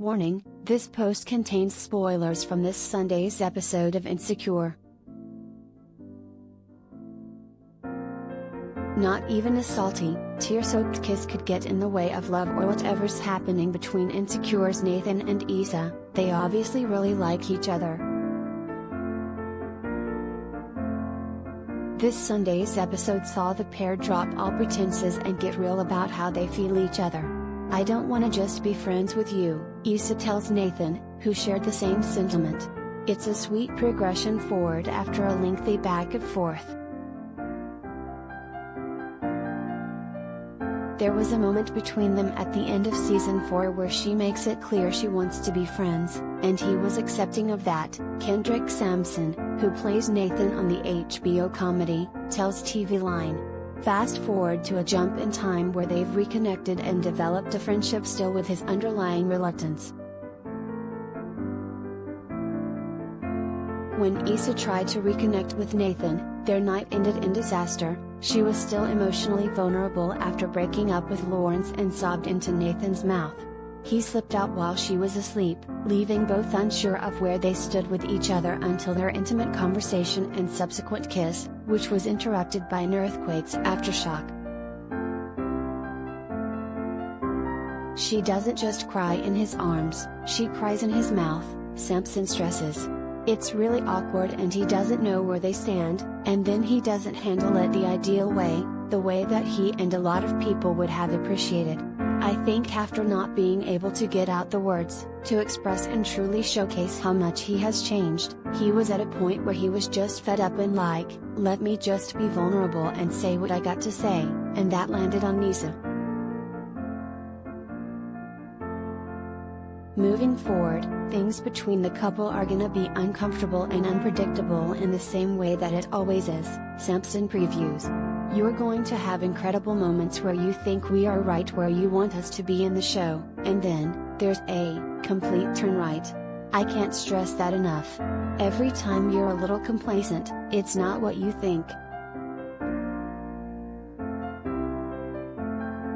Warning, this post contains spoilers from this Sunday's episode of Insecure. Not even a salty, tear-soaked kiss could get in the way of love or whatever's happening between Insecure's Nathan and Issa. They obviously really like each other. This Sunday's episode saw the pair drop all pretenses and get real about how they feel each other. "I don't wanna just be friends with you," Issa tells Nathan, who shared the same sentiment. It's a sweet progression forward after a lengthy back and forth. There was a moment between them at the end of season 4 where she makes it clear she wants to be friends, and he was accepting of that. Kendrick Sampson, who plays Nathan on the HBO comedy, tells TV Line. Fast forward to a jump in time where they've reconnected and developed a friendship, still with his underlying reluctance. When Issa tried to reconnect with Nathan, their night ended in disaster. She was still emotionally vulnerable after breaking up with Lawrence and sobbed into Nathan's mouth. He slipped out while she was asleep, leaving both unsure of where they stood with each other until their intimate conversation and subsequent kiss, which was interrupted by an earthquake's aftershock. She doesn't just cry in his arms, she cries in his mouth, Sampson stresses. It's really awkward and he doesn't know where they stand, and then he doesn't handle it the ideal way, the way that he and a lot of people would have appreciated. I think after not being able to get out the words, to express and truly showcase how much he has changed, he was at a point where he was just fed up and like, let me just be vulnerable and say what I got to say, and that landed on Issa. Moving forward, things between the couple are gonna be uncomfortable and unpredictable in the same way that it always is, Sampson previews. You're going to have incredible moments where you think we are right where you want us to be in the show, and then, there's a complete turn right. I can't stress that enough. Every time you're a little complacent, it's not what you think.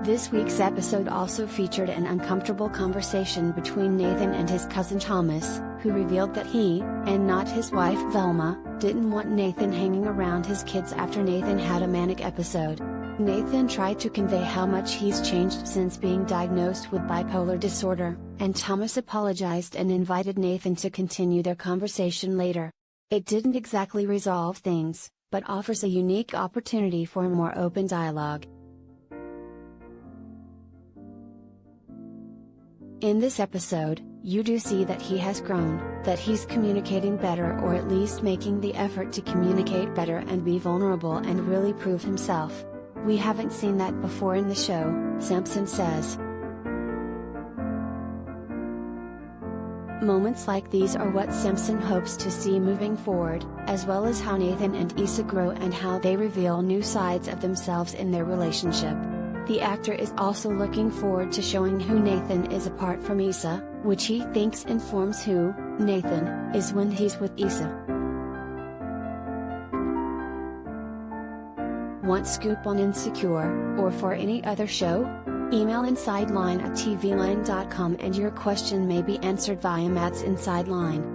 This week's episode also featured an uncomfortable conversation between Nathan and his cousin Thomas, who revealed that he, and not his wife Velma, didn't want Nathan hanging around his kids after Nathan had a manic episode. Nathan tried to convey how much he's changed since being diagnosed with bipolar disorder, and Thomas apologized and invited Nathan to continue their conversation later. It didn't exactly resolve things, but offers a unique opportunity for a more open dialogue. In this episode, you do see that he has grown, that he's communicating better, or at least making the effort to communicate better and be vulnerable and really prove himself. We haven't seen that before in the show, Sampson says. Moments like these are what Sampson hopes to see moving forward, as well as how Nathan and Issa grow and how they reveal new sides of themselves in their relationship. The actor is also looking forward to showing who Nathan is apart from Issa, which he thinks informs who Nathan is when he's with Issa. Want scoop on Insecure, or for any other show? Email insideline@tvline.com and your question may be answered via Matt's Inside Line.